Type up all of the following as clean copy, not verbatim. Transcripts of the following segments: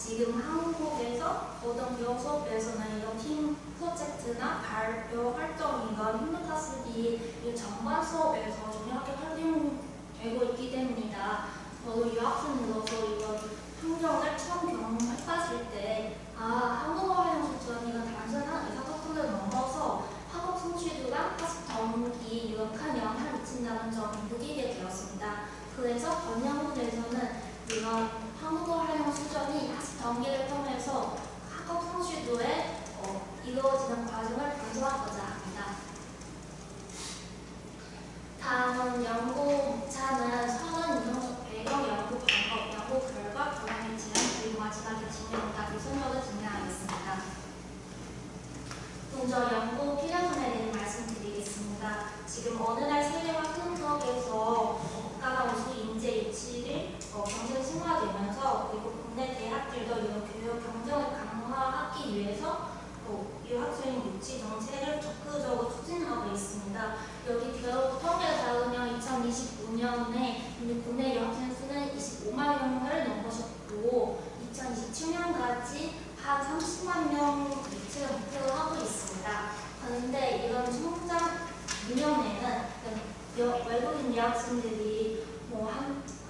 지금 한국에서 고등교육 수업에서는 이런 팀 프로젝트나 발표 활동이건 휴먼카스비 이 전반 수업에서 중요하게 활용되고 있기 때문이다. 저도 유학생으로서 이런 환경을 처음 경험해봤을 때 한국어 활용 수준이건 단순한 의사소통을 넘어서 학업 성취도랑 학습 동기 이런 큰 영향을 미친다는 점을 느끼게 되었습니다. 그래서 번역문에서는 이런 한국어 활용 수준이 학습 동기를 통해서 학업 성취도에 이루어지는 과정을 강조하고자 합니다. 다음은 연구 목차는 선언 이론적 배경, 연구 방법, 연구 결과, 결론의 진행, 그리고 마지막에 진행과 그 순서를 진행하겠습니다. 먼저 연구 필요성에 대해 말씀드리겠습니다. 지금 오늘날 세계화 큰 속에서 국가가 우수 인재 유치를 경쟁 심화되면서 그리고 국내 대학들도 이런 교육 경쟁을 강화하기 위해서 유학생 유치 정책을 적극적으로 추진하고 있습니다. 여기 교육 통계를 따르면 2025년에 국내 유학생 수는 25만 명을 넘어섰고 2027년까지 한 30만 명 유치를 목표로 하고 있습니다. 그런데 이런 성장 이면에는 외국인 유학생들이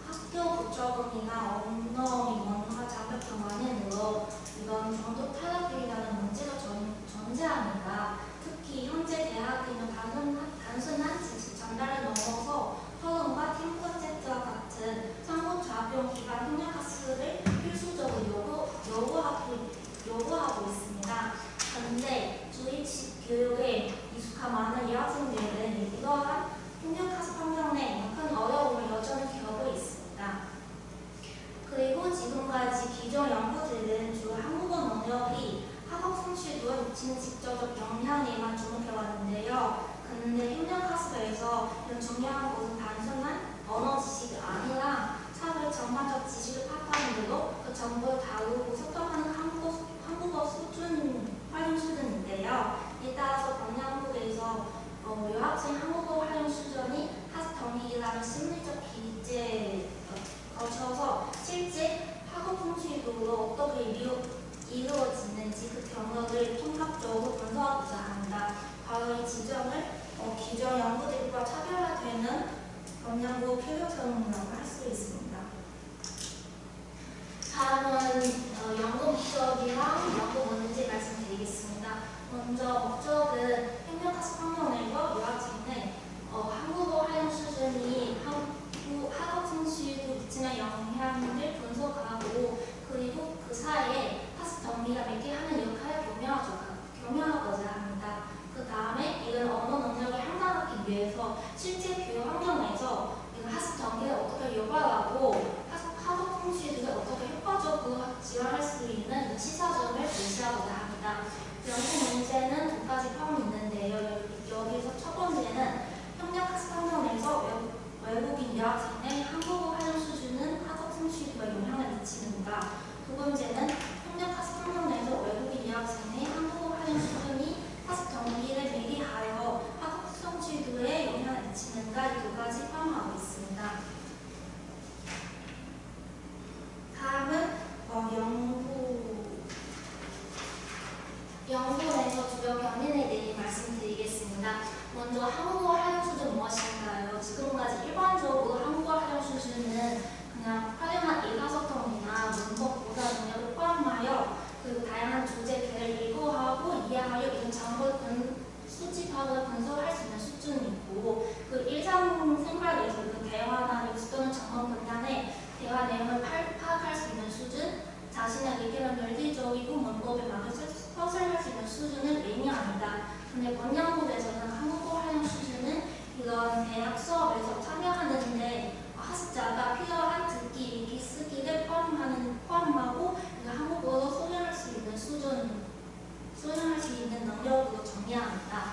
학교 부적응이나 언어, 문화 자격 경관으로 이런 정도 타락이라는 문제가 존재합니다. 특히 현재 대학에는 단순한 지식 전달을 넘어서 토론과 팀 프로젝트와 같은 상호작용 기반 협력학습을 필수적으로 요구하고 있습니다. 그런데 주입 교육에 익숙한 많은 유학생들은 이러한 협력학습 환경 내 큰 어려움을 여전히 겪고 있습니다. 그리고 지금까지 기존 연구들은 주로 한국어 능력이 학업 성취도에 미치는 직접적 영향에만 주목해왔는데요. 그런데 협력학습에서 이런 중요한 것은 단순한 언어 지식이 아니라 사회 전반적 지식을 파악하는 데도 그 정보를 다루고 소통하는 한국어 수준, 활용 수준인데요. 이에 따라서 번역국에서 유학생 한국어 활용 수준이 학습 동기라는 심리적 기제에 거쳐서 실제 학업 성취도로 어떻게 이루어지는지 그 경우를 통합적으로 분석하고자 합니다. 바로 이 지점을 기존 연구들과 차별화되는 번역국 필요성이라고 할 수 있습니다. 다음은 연구 목적이랑 연구 문제 말씀드리겠습니다. 먼저 목적은 협력학습 환경 내에서 유학생의 한국어 활용 수준이 학업 성취도 미치는 영향을 분석하고 그리고 그 사이에 학습 동기가 맺게 하는 역할을 교묘하고자 합니다. 그 다음에 이런 언어 능력을 향상하기 위해서 실제 교육 환경에서 학습 동기를 어떻게 요구하고 학업 성취도를 어떻게 효과적으로 지원할 수 있는 시사점을 제시하고자 합니다. 연구 문제는 두 가지 포함이 있는데요. 여기서 첫 번째는 협력학습 환경에서 외국인 유학생의 한국어 활용 수준은 학업 성취도에 영향을 미치는가. 두 번째는 협력학습 환경 내에서 외국인 유학생의 한국어 활용 수준이 학습 동기를 매개하여 학업 성취도에 영향을 미치는가. 이 두 가지 포함하고 있습니다. 다음은 연구 내에서 주요 견인에 대해 말씀드리겠습니다. 먼저 한국어 활용 수준 무엇인가요? 지금까지 일반적으로 한국어 활용 수준은 그냥 활용한 의사소통이나 문법 보다 능력을 포함하여 그리고 다양한 주제를 일고하고 이해하여 이런 정보를 수집하고 분석할 수 있는 수준이고 그 일상생활에서 그 대화나 뉴스 또는 전문 분야의 대화 내용을 파악할 수 있는 수준, 자신의 의견을 논리적이고 문법에 맞게 서술할 수 있는 수준을 의미합니다. 근데 번역국에서는 한국어 활용 수준은 이런 대학 수업에서 참여하는데 학습자가 필요한 듣기, 읽기, 쓰기를 포함하고 한국어로 소개할 수 있는 소개할 수 있는 능력으로 정의합니다.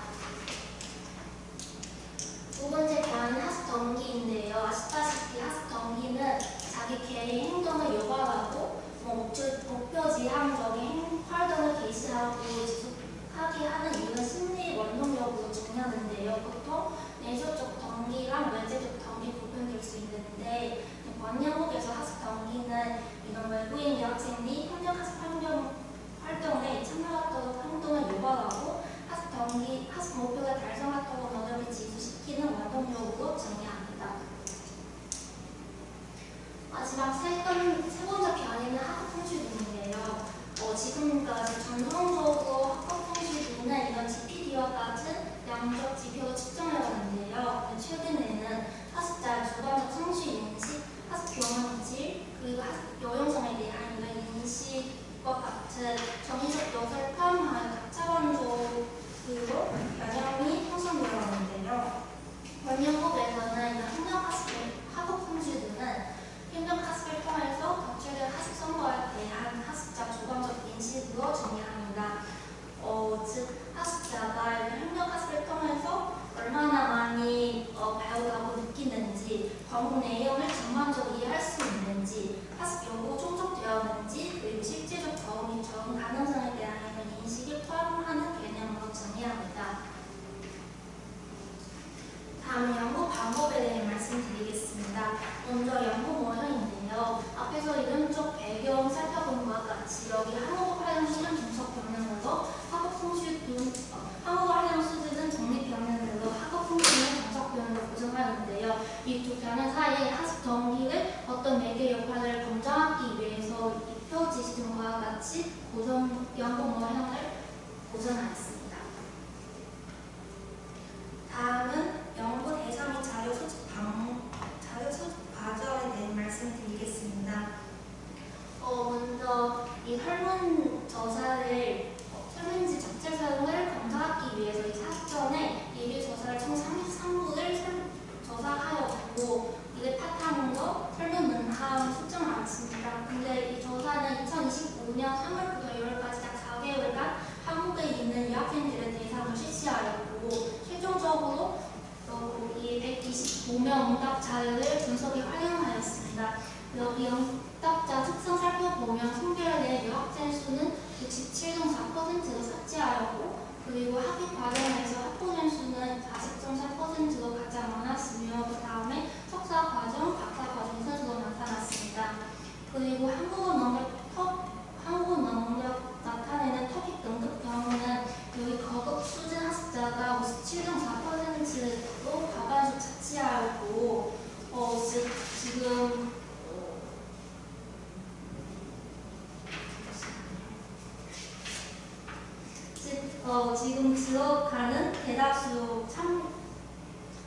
두 번째 변인 학습 동기인데요. 아시다시피 학습 동기는 자기 개인 행동을 유발하고 목표 지향적인 활동을 개시하고 지속하게 하는 이런 심리 원동 이런 외부인 유학생이 협력학습 활동에 참여하도록 행동을 유발하고 학습 목표가 달성하도록 노력을 지수시키는 원동력으로 정의합니다. 마지막 세 번째 변이는 학업 성취도인데요. 지금까지 전통적으로 학업 성취도는 이런 GPD와 같은 양적 지표로 측정해왔는데요. 최근에는 학습자의 주관적 성취 인식, 학습 경험 질, 그리고 학습 요용성에 대한 이런 인식과 같은 정의적 요소를 포함하여 다차원적으로 변형이 형성되어 왔는데요. 원영국에서는 이런 학업 성취도는 협력학습을 통해서 덕출된 학습 성과에 대한 학습자 주관적 인식으로 정의합니다. 즉 학습자가 협력학습을 통해서 얼마나 많이 배우다고 느끼는지, 과목 내용을 전반적으로 이해할 수 있는지, 학습 요구 충족되었는지, 그리고 실제적 적응 가능성에 대한 이런 인식을 포함하는 개념으로 정의합니다. 다음은 연구 방법에 대해 말씀드리겠습니다. 먼저 연구 모형인데요. 앞에서 이론적 배경 살펴본 것과 같이 여기 한국어 활용 수준 분석 병렬로 한국어 활용 수준은 정립 병렬로 학업 성취는 분석 병렬로 구성하는데요. 이 두 병렬 사이에 학습 동기를 어떤 매개 역할을 검증하기 위해서 입혀지신 것과 같이 연구 모형을 구성하였습니다. 다음은 연구 대상 및 자료 수집 과정에 대해 말씀드리겠습니다. 먼저 이 설문지 적재 사용을 검사하기 위해서 이 사전에 예비 조사를 총 33부를 조사하였고, 이를 바탕으로 설문 문항 수정하였습니다. 근데 이 조사는 2025년 3월부터 6월까지 약 4개월간 한국에 있는 유학생들의 대상으로 실시하였고, 최종적으로 이 125명 응답 자료를 분석에 활용하였습니다. 여기 응답자 특성 살펴보면 성별의 유학생 수는 67.4%로 삭제하였고, 그리고 학위 과정에서 학부생 수는 40.4%로 가장 많았으며, 그 다음에 석사 과정, 박사 과정 순으로 나타났습니다. 그리고 한국어 능력 나타내는 토픽 등급 경우는 여기 거급 수준 학습자가 57.4%로 과반수 차지하였고, 지금 들어가는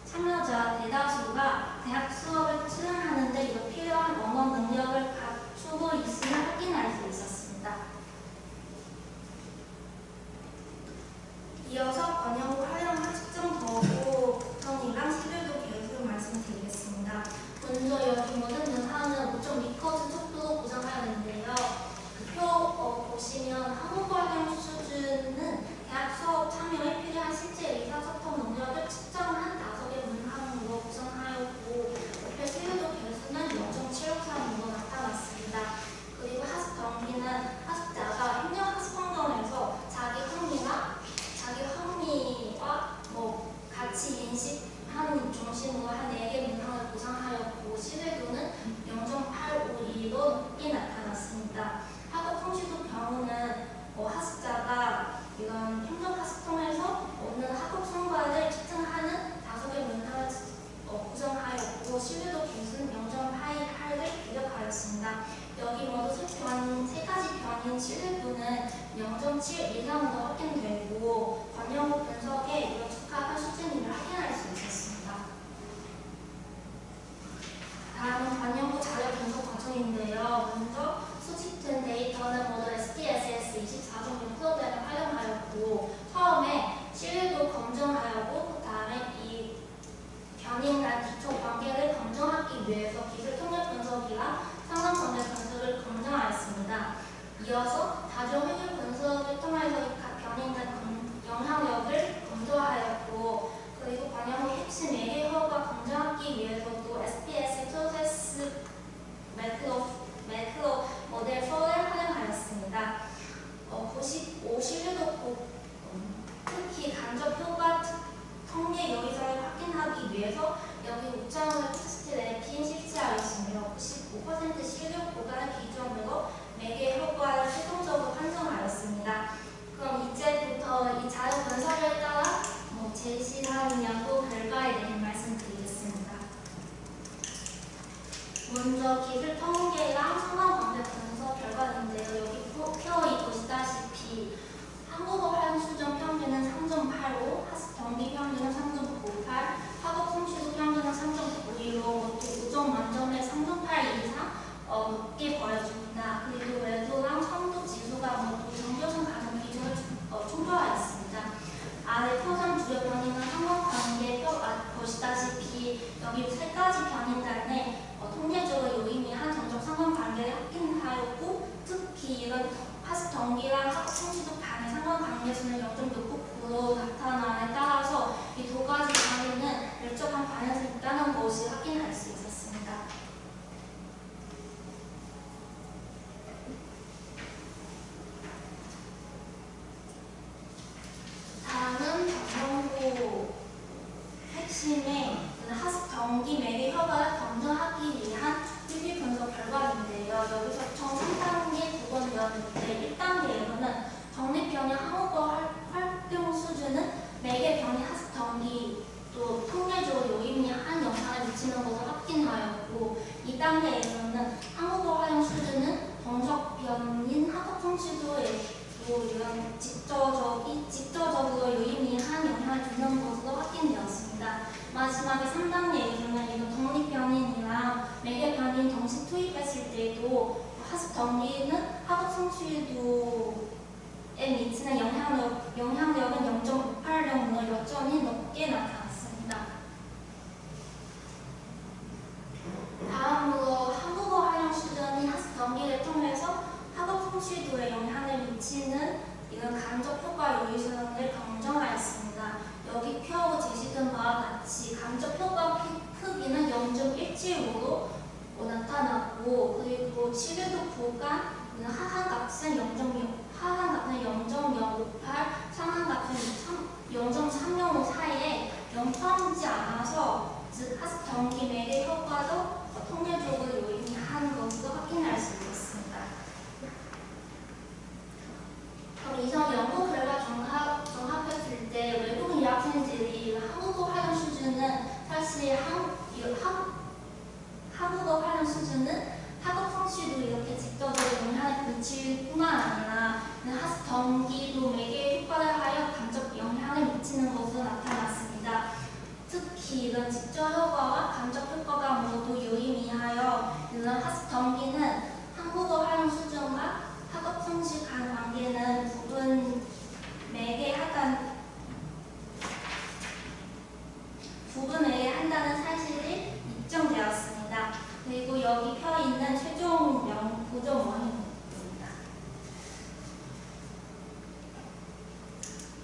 참여자 대다수가 대학 수업을 수행하는데 이거 필요한 언어 능력을 갖추고 있음을 확인할 수 있었습니다. 이어서 번역 활용한 측정 도구 구성이랑 시료도 계획을 말씀드리겠습니다. 먼저 여기 모든 문항은 5.2% 속도로 구성하였는데요. 그 표 보시면 한국어 활용 수준은 대학 수업 참여에 필요한 실제 의사소통 능력을 측정한 5개 문항으로 구성하였고, 목표 시료도 개수는 0.763으로 나타났습니다. 그리고 학습 동기는 학습자가 협력 학습 환경에서 자기 흥미와 가치 인식하는 중심으로 한 4개 문항을 구성하였고, 시대도는 0.852로 높게 나타났습니다. 학업 성취도 경우는 학습자가 이런 협력 학습 통해서 얻는 학업 성과를 측정하는 5개 문항을 구성하였고, 신뢰도 개수는 0.8을 기록하였습니다. 여기 모두 세 가지 변인 신뢰도는 0.7 이상으로 확인되고, 번역 분석에 이런 적합한 수준임을 확인할 수 있었습니다. 다음은 번역 후 자료 분석 과정인데요. 먼저 수집된 데이터는 모두 SPSS 24종류 프로그램을 활용하였고, 처음에 신뢰도 검증하였고, 그 다음에 이 변인 간 기초 관계를 검증하기 위해서 기술 통합 분석이랑 상상 전략 분석을 검증하였습니다. 이어서 다중 효율 분석을 통해서 각 변인 간 영향력을 검토하였고, 그리고 번역 후 핵심 예계효과 검증하기 위해서도 SPS 프로세스 매크로 모델 4를 활용하였습니다. 95 신뢰도 특히 간접 효과 통계 여기저를 확인하기 위해서 여기 우정을 테스트 랩핀 실시하였으며 95% 신뢰 구간을 기준으로 동기랑 학업 성취도 간의 상관관계수는 0.69% 나타남에 따라서 이 두 가지 단위는 일정한 반영이 있다는 것을 확인할 수 있었습니다. 다음은 전공부 핵심의 학습 동기 매개 효과를 검증하기 위한 PV 분석 결과인데요. 여기서 총 3단계 구분되었는데 1단계에서는 정립변이 한국어 활용 수준은 매개 변이 학습 동기 또 통계적으로 유의미한 영향을 미치는 것을 확인하였고 2단계에서는 한국어 활용 수준은 정적 변인 학업 성취도에 또 이런 직접적으로 유의미한 영향을 주는 것으로 확인되었습니다. 마지막에 3단계에서는 이런 독립변인이랑 매개변인 동시 투입했을 때도 학습 동기는 학업 성취도에 미치는 영향력은 0.58로 여전히 높게 나타났습니다. 다음으로 한국어 활용 수준이 학습 동기를 통해서 학업 성취도에 영향을 미치는 이런 간접 효과 유의선을 검증하였습니다. 여기 표로 제시된 바와 같이 간접 효과 크기는 0.175로 나타났고 그리고 치료도 구간 하한값은 0.058, 상한값은 0.305 사이에 영통하지 않아서 즉 학습 동기 매개 효과도 통계적으로 유의미한 것으로 확인할 수 있었습니다. 그럼 이상 연구 결과 종합했을 때 외국인 유학생들이 한국어 활용 수준은 사실 한국어 활용 수준은 학업 성취도 이렇게 직접적으로 영향을 미칠 뿐만 아니라 학습 동기도 매개 효과를 하여 간접 영향을 미치는 것으로 나타났습니다. 특히 이런 직접 효과와 간접 효과가 모두 유의미하여 이런 학습 동기는 한국어 활용 수준과 학업 성취 간 관계는 부분 매개한다는 사실이 입증되었습니다. 그리고 여기 펴 있는 최종 구조원입니다.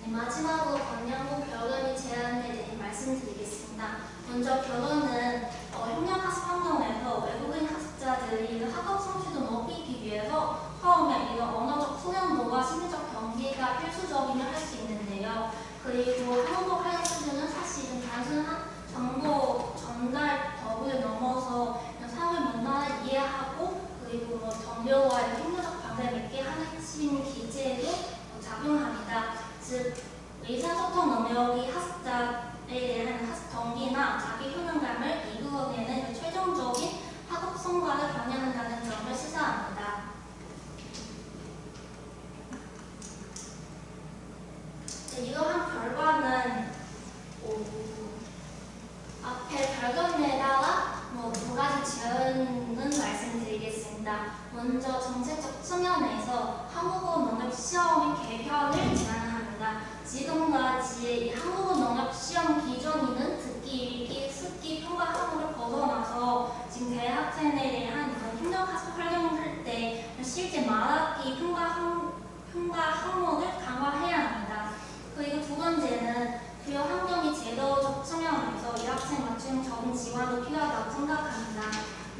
네, 마지막으로 권양국 결론의 제안에 대해 말씀드리겠습니다. 먼저 결론은 협력학습 환경에서 외국인 학습자들이 학업 성취도 높이기 위해서 처음에 이런 언어적 수련도와 심리적 경계가 필수적임을 할 수 있는데요. 그리고 한국어 활용 수준은 사실은 단순한 정보 전달 덕을 넘어서 사회 문화를 이해하고 그리고 동료와 협력적 관계를 맺게 하는 핵심 기제로 작용합니다. 즉 의사소통 능력이 학습자에 대한 학습 동기나 자기 효능감을 이끌어내는 최종적인 학업 성과를 반영한다는 점을 시사합니다. 이러한 결과는 앞에 결론에다가 두 가지 지원은 말씀드리겠습니다. 먼저 정책적 측면에서 한국어 능력 시험의 개편을 제안합니다. 지금까지 이 한국어 능력 시험 기존에는 듣기, 읽기, 듣기 평가 항목을 벗어나서 지금 대학생에 대한 협력 학습 활동을 할 때 실제 말하기 평가 항목을 강화해야 합니다. 그리고 두 번째는 교육 환경이 제도적 측면에서 이 학생 맞춤 적응 지원도 필요하다고 생각합니다.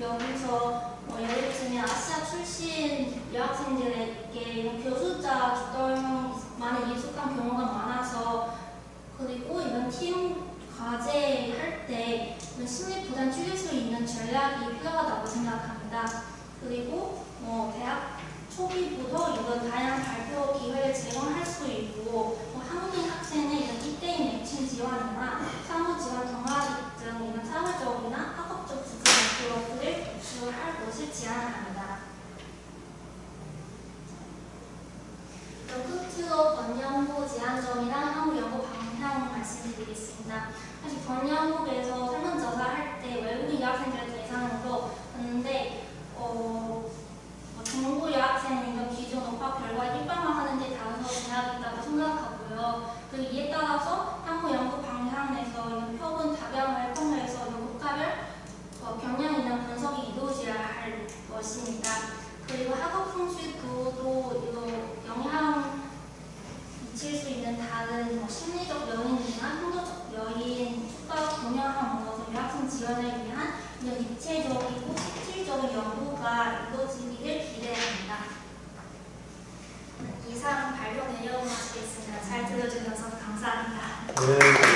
여기서 예를 들면 아시아 출신 여학생들에게 교수자 주도형만의 익숙한 경우가 많아서 그리고 이런 팀 과제 할 때 심리 부담 줄일 수 있는 전략이 필요하다고 생각합니다. 그리고 대학 초기부터 이런 다양한 발표 기회를 제공할 수 있고 한국인 학생의 이런 1대1 매칭 지원이나 사무 지원 동아리 등 이런 사회적이나 학업적 지원 네트워크를 구축할 것을 제안합니다. 끝으로 번영부 제안점이랑 한국 연구 방향 말씀드리겠습니다. 사실 번영국에서 설문조사 할 때 외국인 유학생들 대상으로 했는데 중국 유학생 이런 기준 오파 결과 일반화하는 데 다소 제약이 있다고 생각하고요. 그리고 이에 따라서 향후 연구 방향에서 이런 표본 다변화를 통해서 국가별 경향 있는 분석이 이루어져야 할 것입니다. 그리고 학업 성취도도 구현을 위한 굉장히 입체적이고 실질적인 연구가 이루어지기를 기대합니다. 이상 발표 내용 마치겠습니다. 잘 들어주셔서 감사합니다. 네.